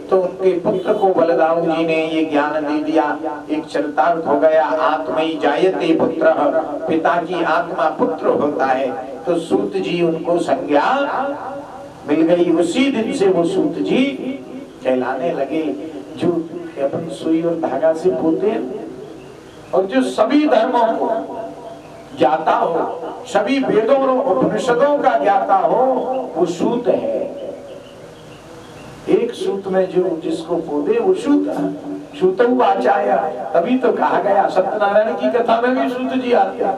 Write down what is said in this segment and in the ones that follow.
तो उनके पुत्र को बलदाऊ जी ने ये ज्ञान दे दिया, एक चरितार्थ हो गया, आत्मई जायते पुत्र, पिता की आत्मा पुत्र होता है। तो सूत जी उनको संज्ञा मिल गई। उसी दिन से वो सूत जी कहलाने लगे जो अपन सुई और धागा से पोते और जो सभी धर्मों को ज्ञाता हो, सभी वेदों और उपनिषदों का ज्ञाता हो, वो सूत है। एक सूत में जो जिसको पोदे वो सूत आचार्य। तभी तो कहा गया सत्यनारायण की कथा में भी सूत जी आते हैं,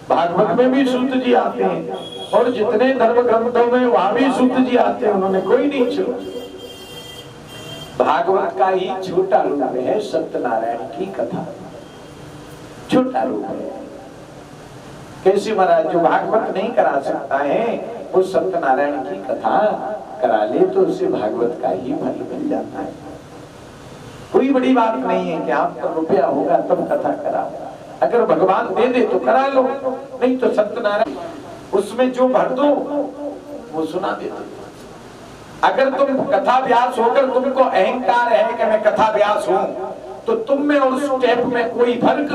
भागवत में भी सूत जी आते हैं, और जितने धर्म ग्रंथों में वहां भी सूत जी आते हैं। उन्होंने कोई नहीं छोड़ा। भागवत का ही छोटा रूप है सत्यनारायण की कथा, छोटा रूप है। कैसे महाराज जो भागवत नहीं करा सकता है वो सत्यनारायण की कथा करा ले तो उसे भागवत का ही फल मिल जाता है। कोई बड़ी बात नहीं है कि आपका रुपया होगा तब कथा करा, अगर भगवान दे दे तो करा लो, नहीं तो सत्यनारायण उसमें जो भर दो वो सुना दे दो। अगर तुम कथा व्यास होकर तुमको अहंकार है कि मैं कथा व्यास हूं, तो तुम में और उस टेप में कोई फर्क,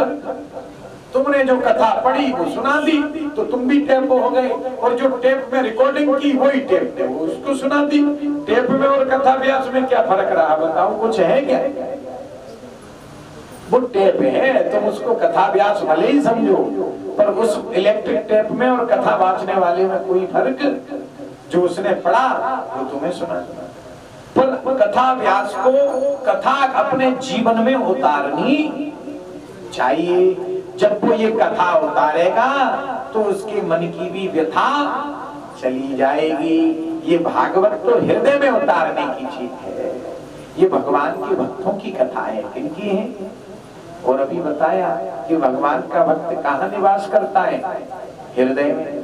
तुमने जो कथा पढ़ी वो सुना दी तो तुम भी टेप हो गए, और जो टेप में रिकॉर्डिंग की वही टेप थे वो उसको सुना दी। टेप में और कथा व्यास में क्या फर्क रहा बताओ, कुछ है क्या? वो टेप है, तुम उसको कथा व्यास भले ही समझो, पर उस इलेक्ट्रिक टेप में और कथा वाचने वाले में कोई फर्क, जो उसने पढ़ा वो तुम्हें सुना। पर कथा व्यास को कथा अपने जीवन में उतारनी चाहिए। जब वो ये कथा उतारेगा तो उसके मन की भी व्यथा चली जाएगी। ये भागवत तो हृदय में उतारने की चीज है। ये भगवान के भक्तों की कथा है, किनकी है? और अभी बताया कि भगवान का भक्त कहाँ निवास करता है? हृदय में।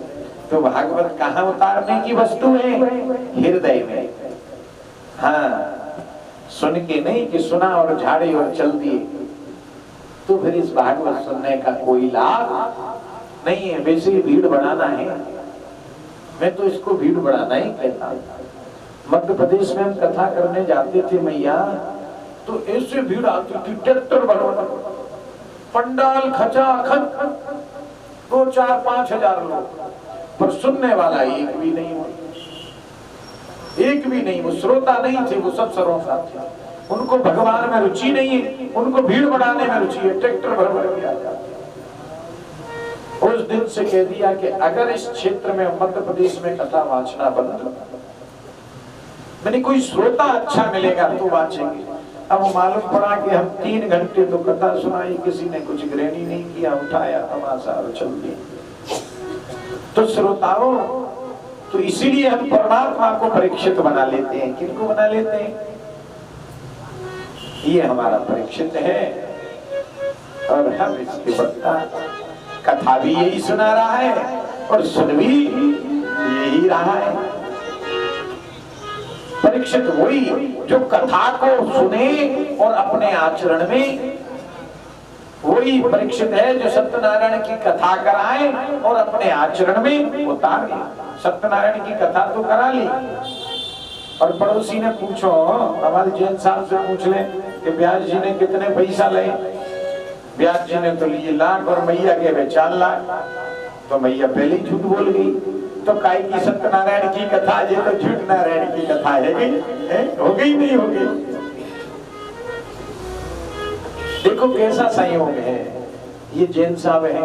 तो भागवत कहाँ उतारने की वस्तु है? हृदय में। हाँ, सुन के नहीं कि सुना और झाड़े और चल दिए, तो फिर इस भागवत सुनने का कोई लाभ नहीं है। वैसे ही भीड़ बढ़ाना है, मैं तो इसको भीड़ बढ़ाना ही कहता हूँ। मध्य प्रदेश में हम कथा करने जाते थे मैया, तो ऐसे भीड़ आती थी, ट्रैक्टर भरो, पंडाल खचाखच, 2-4-5 हजार लोग, पर सुनने वाला एक भी नहीं हुआ, एक भी नहीं। वो श्रोता नहीं थे, वो सब सरोता थे। उनको भगवान में रुचि नहीं है, उनको भीड़ बढ़ाने में रुचि है, ट्रैक्टर भर भर के आ जाते। उस दिन से कह दिया कि अगर इस क्षेत्र में मध्य प्रदेश में कथा वाचना बंद, मैंने कोई श्रोता अच्छा मिलेगा तो वाचेंगे। अब मालूम पड़ा कि हम 3 घंटे तो कथा सुनाई, किसी ने कुछ ग्रहण ही नहीं किया, उठाया तमाशा और चल दिया। तो श्रोताओं, तो इसीलिए हम परमात्मा को परीक्षित बना लेते हैं। किनको बना लेते हैं? ये हमारा परीक्षित है, और हम इसके बदला कथा भी यही सुना रहा है और सुन भी यही रहा है। परीक्षित वही जो कथा को सुने और अपने आचरण में, वही परीक्षित है जो सत्यनारायण की कथा कराए और अपने आचरण में उतारे। सत्यनारायण की कथा तो करा ली, और पड़ोसी ने पूछो, हमारे जैन साहब से पूछ ले कि ब्यास जी ने कितने पैसा ले। ब्यास जी ने तो लिए लाख और मैया के वे 4 लाख। तो मैया पहले ही झूठ बोल गई। तो काय की सत्यनारायण की कथा, ये तो झूठ नारायण की कथा है, हो गई नहीं हो गई। देखो कैसा संयोग है। ये जैन साहब है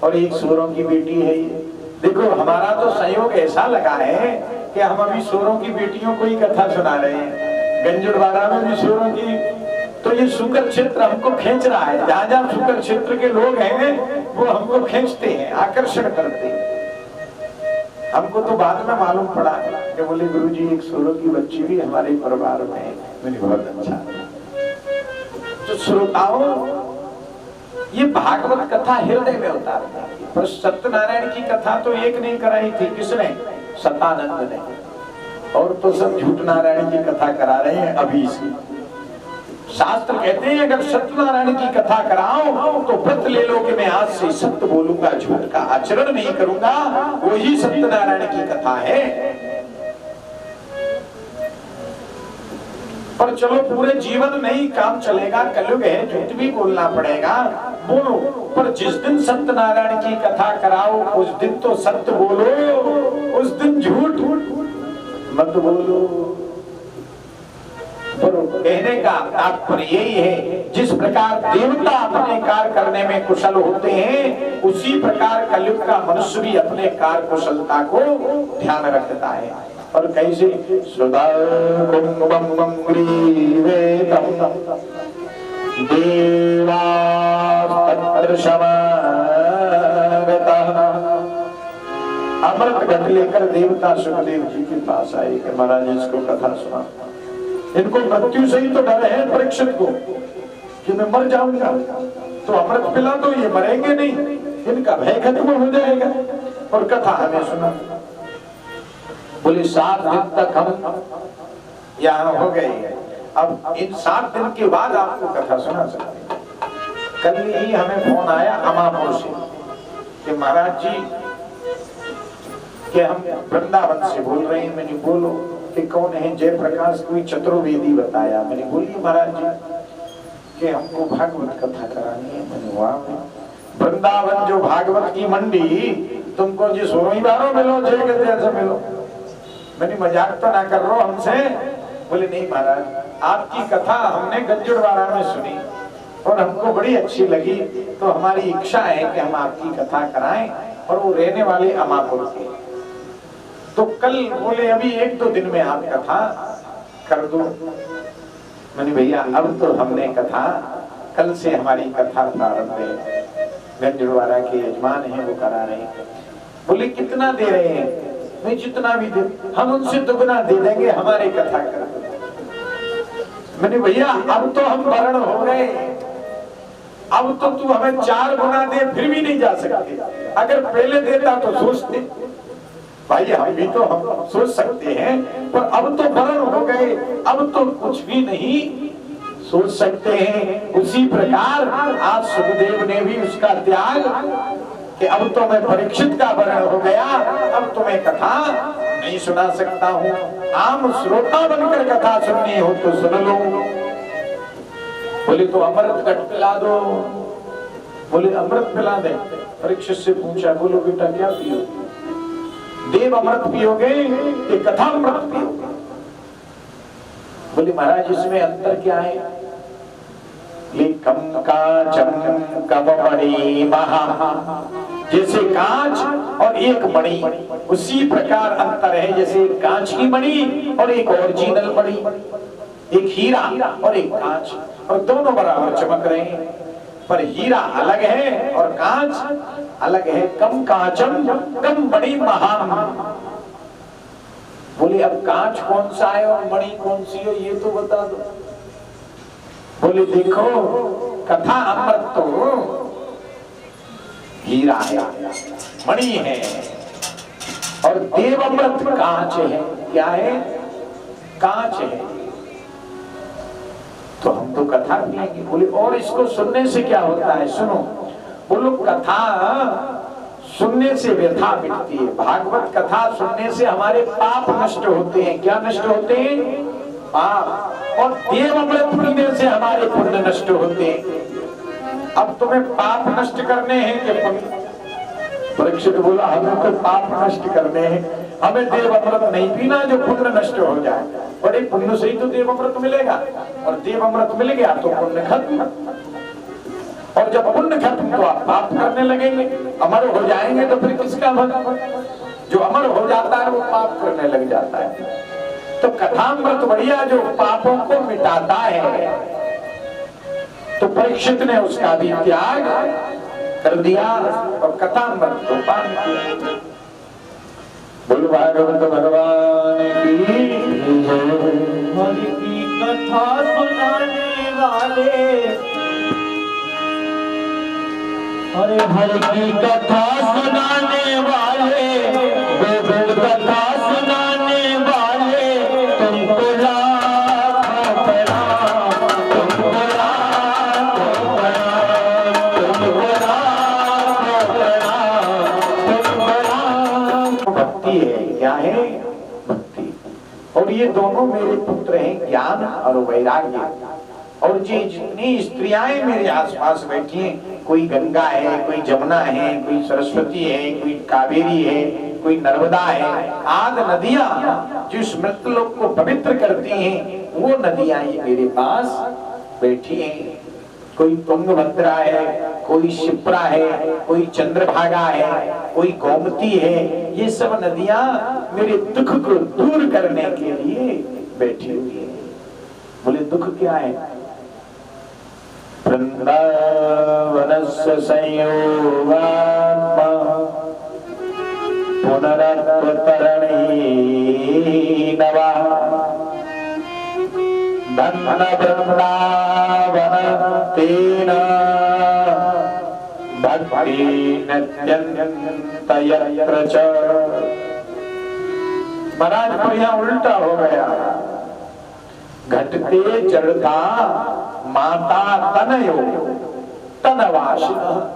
और एक सूरों की बेटी है। ये देखो हमारा तो संयोग ऐसा लगा है कि हम अभी सूरों की बेटियों को ही कथा सुना रहे हैं। गंजुड़वाड़ा में भी सूरों की, तो ये शुक्र क्षेत्र हमको खींच रहा है। जहां जहां शुक्र क्षेत्र के लोग हैं वो हमको खींचते हैं, आकर्षण करते हैं। हमको तो बाद में मालूम पड़ा कि बोले गुरुजी एक सूरों की बच्ची भी हमारे परिवार में है। मैंने बहुत अच्छा। तो श्रोताओं, ये भागवत कथा हृदय में उतारना। पर सत्यनारायण की कथा तो एक नहीं कराई थी, किसने? सतानंद ने। और तो सब झूठ नारायण की कथा करा रहे हैं अभी से। शास्त्र कहते हैं अगर सत्यनारायण की कथा कराओ तो व्रत ले लो कि मैं आज से सत्य बोलूंगा, झूठ का आचरण नहीं करूंगा। वही सत्यनारायण की कथा है। पर चलो पूरे जीवन नहीं काम चलेगा, कलयुग है, झूठ भी बोलना पड़ेगा, बोलो। पर जिस दिन सत्यनारायण की कथा कराओ उस दिन तो सत्य बोलो, उस दिन झूठ मत बोलो। पर कहने का तात्पर्य यही है, जिस प्रकार देवता अपने कार्य करने में कुशल होते हैं, उसी प्रकार कलयुग का मनुष्य भी अपने कार्य कुशलता को ध्यान रखता है। और कैसे सुधा कुंभम ग्रीवेतम देवा अमृत घट लेकर देवता सुखदेव जी के पास आए कि महाराज इसको कथा सुना। इनको मृत्यु से ही तो डर है परीक्षित को कि मैं मर जाऊंगा, तो अमृत पिला दो, ये मरेंगे नहीं, इनका भय खत्म हो जाएगा। और कथा हमें सुना। बोले 7 दिन तक हम यहाँ हो गए, अब इन 7 दिन के बाद आपको कथा सुना सकते हैं। कल ही हमें फोन आया अमापुर से कि महाराज जी कि हम वृंदावन से बोल रहे हैं। मैंने बोलो कि कौन है? जयप्रकाश कोई चतुर्वेदी बताया। मैंने बोलिए महाराज जी कि हमको भागवत कथा करानी है। मैंने वाह, वृंदावन जो भागवत की मंडी, तुमको जिस रविवारों मिलो जैसे मिलो। मैंने मजाक तो ना कर रहा हमसे? बोले नहीं महाराज, आपकी कथा हमने गज्जड़वाड़ा में सुनी और हमको बड़ी अच्छी लगी, तो हमारी इच्छा है कि हम आपकी कथा कराएं। और वो रहने वाले अमापुर के, तो कल बोले अभी 1-2 दिन में आप कथा कर दो। मैंने भैया अब तो हमने कथा, कल से हमारी कथा प्रारंभ है, गंजड़वाड़ा के यजमान हैं वो करा रहे हैं। बोले कितना दे रहे हैं? मैं जितना भी दे, हम उनसे दुगना दे देंगे, हमारी कथा कर दो। मैंने भैया अब तो हम वर्ण हो गए, अब तो तू हमें 4 गुना दे फिर भी नहीं जा सकते। अगर पहले देता तो सोचते भाई, हम भी तो हम सोच सकते हैं, पर अब तो वर्ण हो गए, अब तो कुछ भी नहीं सोच सकते हैं। उसी प्रकार आज सुखदेव ने भी उसका त्याग कि अब तो मैं परीक्षित का वर्ण हो गया, अब तुम्हें कथा नहीं सुना सकता हूँ। आम श्रोता बनकर कथा सुननी हो तो सुन लो। बोले तो अमृत घट पिला दो। बोले अमृत पिला दे। परीक्षित से पूछा, बोलो बेटा क्या पियो? देव अमृत पियोगे कि कथा अमृत पियोगे? बोले महाराज इसमें अंतर क्या है? कम काचम कममणि महा, जैसे कांच और एक मणि, उसी प्रकार अंतर है। जैसे कांच की मणि और एक ओरिजिनल मणि, एक हीरा और एक कांच, और दोनों बराबर चमक रहे हैं, पर हीरा अलग है और कांच अलग है। कम कांचम कम मणि महान। बोले अब कांच कौन सा है और मणि कौन सी हो, ये तो बता दो। बोले देखो कथा अमृत तो हीरा है, मणि है, और देव अमृत कांच है। क्या है? कांच है। तो हम तो कथा पिएंगे। बोले और इसको सुनने से क्या होता है? सुनो। बोलो कथा सुनने से व्यथा मिटती है, भागवत कथा सुनने से हमारे पाप नष्ट होते हैं। क्या नष्ट होते हैं? पाप। और देव अमृत पीने से हमारे पुण्य नष्ट होते हैं। अब तुम्हें पाप नष्ट करने हैं कि पुण्य? परीक्षित बोला हमें तो पाप नष्ट करने हैं, हमें देव अमृत नहीं पीना जो पुण्य नष्ट हो जाए। बड़े पुण्य से ही तो देव अमृत मिलेगा, और देव अमृत मिल गया तो पुण्य खत्म, और जब पुण्य खत्म तो आप पाप करने लगेंगे, अमर हो जाएंगे, तो फिर किसका भला? जो अमर हो जाता है वो पाप करने लग जाता है। तो कथामृत बढ़िया जो पापों को मिटाता है। तो परीक्षित ने उसका भी त्याग कर दिया और कथामृत को पान किया। बोलो भागवत भगवान की हरि की कथा सुनाने वाले, अरे हरि की कथा सुनाने वाले, गोविंद कथा सुनाने वाले, तुमको लाखों प्रणाम, तुमको लाखों प्रणाम, तुमको लाखों प्रणाम, तुमको लाखों। भक्ति है। क्या है? भक्ति। और ये दोनों मेरे पुत्र हैं, ज्ञान और वैराग्य। और ये जितनी स्त्रियां मेरे आसपास बैठी हैं, कोई गंगा है, कोई जमुना है, कोई सरस्वती है, कोई कावेरी है, कोई नर्मदा है, आदि नदियां जो इस मृतलोक को पवित्र करती हैं, वो नदियां ये मेरे पास बैठी हैं। कोई तुंगभद्रा है, कोई शिप्रा है, कोई चंद्रभागा है, कोई गोमती है। ये सब नदियां मेरे दुख को दूर करने के लिए बैठी हुई है। बोले दुख क्या है? वृंदावनस्य संयोगात्मा पुनरवतरणी नवः धन्य वृंदावन तेन भक्ति नत्यन्त यत्र च। महाराज को यहाँ उल्टा हो गया। घटते चढ़ता माता तनयो तनवास,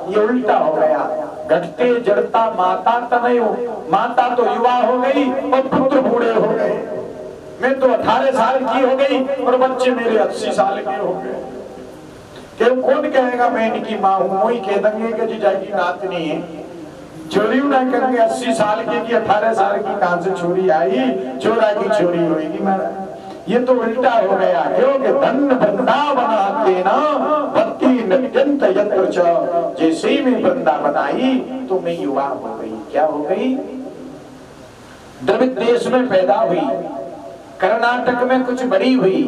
ये उल्टा हो गया। घटते जड़ता माता तनयो, माता तो युवा हो गई और पुत्र बूढ़े हो गए। मैं तो 18 साल की हो गई और बच्चे मेरे 80 साल के हो गए। क्यों? कौन कहेगा मैं इनकी माँ हूँ? वही कह देंगे कि जीजा की नातनी है। चोरी ना करेंगे 80 साल की 18 साल की कहां से छोरी आई? चोरा की छोरी होगी महाराज। ये तो उल्टा हो गया। क्योंकि धन वृंदावन तेना भक्ति नत्यंत यत्र च। जैसे ही मैं वृंदावन आई तो मैं युवा हो गई। क्या हो गई? द्रविड़ देश में पैदा हुई, कर्नाटक में कुछ बड़ी हुई,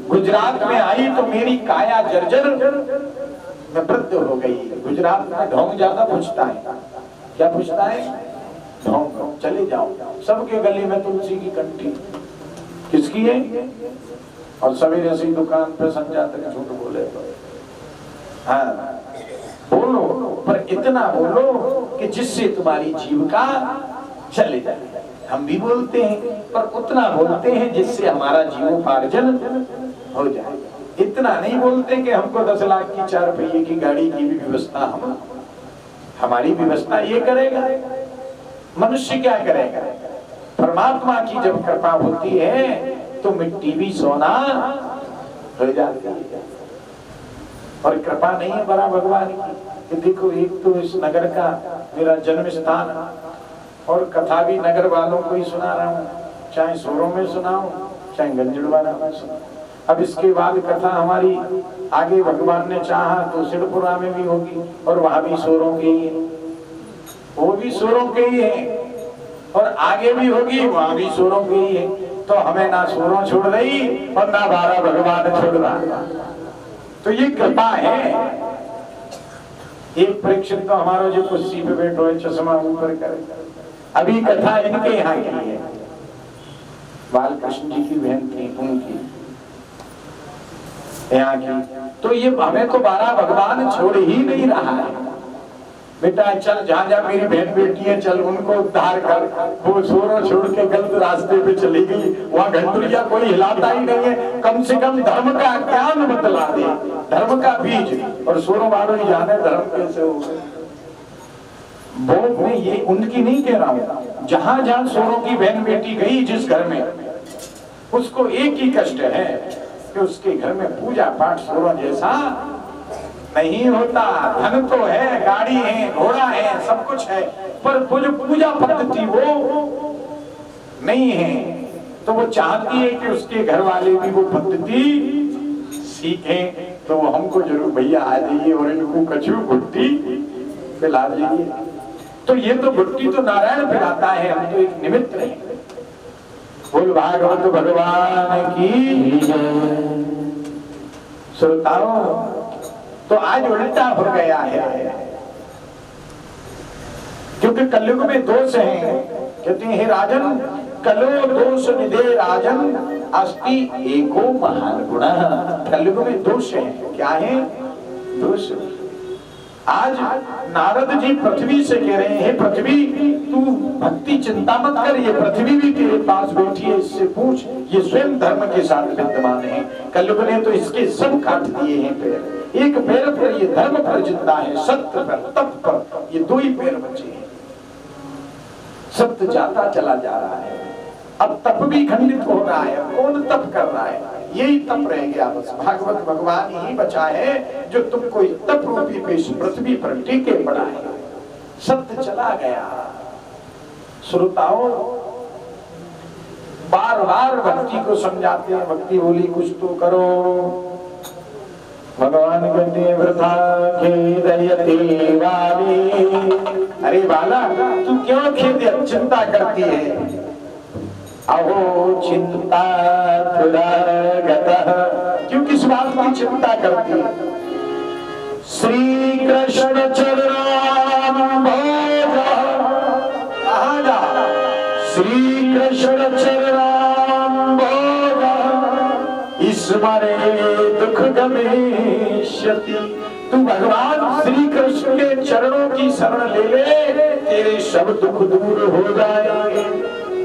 गुजरात में आई तो मेरी काया जर्जर में वृद्ध हो गई। गुजरात में ढोंग ज्यादा पूछता है। क्या पूछता है? ढोंग। चले जाओ, सबके गले में तुलसी की कंठी। किसकी है? और सवेरे से दुकान पे समझा तक झूठ बोले तो हाँ बोलो, पर इतना बोलो कि जिससे तुम्हारी जीविका चले जाए। हम भी बोलते हैं, पर उतना बोलते हैं जिससे हमारा जीवोपार्जन हो जाए। इतना नहीं बोलते कि हमको 10 लाख की 4 पहिए की गाड़ी की भी व्यवस्था हमारी व्यवस्था ये करेगा। मनुष्य क्या करेगा? परमात्मा की जब कृपा होती है तो मिट्टी भी सोना हो जाती है। और कृपा नहीं है बड़ा भगवान की। देखो, एक तो इस नगर का मेरा जन्म स्थान और कथा भी नगर वालों को ही सुना रहा हूँ, चाहे सोरों में सुनाऊं चाहे गंजड़वाड़ा में सुनाऊं। अब इसके बाद कथा हमारी आगे भगवान ने चाहा तो सिद्धपुरा में भी होगी और वहां भी सोरों के ही है, वो भी सोरों के ही है, और आगे भी होगी वहां भी सोरों के ही है। तो हमें ना सोरों छोड़ रही और ना बारा भगवान छोड़ रहा। तो ये कृपा है। एक परीक्षित तो हमारा जो कुर्सी पे बैठो है, चश्मा ऊपर करे, अभी कथा इनके यहाँ की है। बालकृष्ण जी की बहन थी, उनकी यहाँ की। तो ये हमें तो बारा भगवान छोड़ ही नहीं रहा है। बेटा चल, जहाँ जहाँ मेरी बहन बेटी है चल उनको उद्धार कर। वो सोरों छोड़ के गलत रास्ते पे चली गई, वहाँ घंटुरिया कोई हिलाता ही नहीं है। कम से कम धर्म का ज्ञान बतला दे, धर्म का बीज। और सोरों वालों ही जाने धर्म कैसे हो। वो मैं ये उनकी नहीं कह रहा हूँ, जहाँ जहाँ सोरों की बहन बेटी गई जिस घर में, उसको एक ही कष्ट है कि उसके घर में पूजा पाठ सोरों जैसा नहीं होता। धन तो है, गाड़ी है, घोड़ा है, सब कुछ है, पर वो जो पूजा पद्धति वो नहीं है। तो वो चाहती है कि उसके घर वाले भी वो पद्धति सीखें। तो वो हमको जरूर भैया आ जाइए और इनको कछू भुट्टी पिला दीजिए। तो ये तो भुट्टी तो नारायण पिलाता है, हम तो एक निमित्त है। बोल भागवत भगवान की श्रोताओं। तो आज उल्टा हो गया है, क्योंकि कलयुग में दोष है। कहते हैं राजन कलो दोष निधे राजन अस्ति एको महान गुण। कलयुग में दोष है। क्या है दोष? आज नारद जी पृथ्वी से कह रहे हैं, पृथ्वी तू भक्ति चिंता मत कर, ये पृथ्वी भी तेरे पास बैठी है, इससे पूछ, ये स्वयं धर्म के साथ विद्यमान है। कलयुग ने तो इसके सब काट दिए हैं पैर। एक पैर पर ये धर्म पर जिंदा है, सत्य पर, तप पर, ये 2 ही पैर बचे हैं। सत्य जाता चला जा रहा है। अब तप भी खंडित हो रहा है, कौन तप कर रहा है? यही तप रह गया बस। भागवत भगवान ही बचा है जो तुमको तप रूपी पृथ्वी पर टीके पड़ा है। सत्य चला गया। श्रोताओं, बार बार भक्ति को समझाते हैं, भक्ति बोली कुछ तो करो। भगवान कहते वृथा खेदयति वाणी। अरे बाला, तू क्यों खेद चिंता करती है? अहो चिंता दुरागतः, क्यों किस बात की चिंता करती है? श्री कृष्ण चरणाम्भोज, कहाँ जा? श्री कृष्ण चरणाम्भोज स्मरे दुख गमिष्यति। तू भगवान श्री कृष्ण के चरणों की शरण ले ले, तेरे सब दुख दूर हो जाएंगे।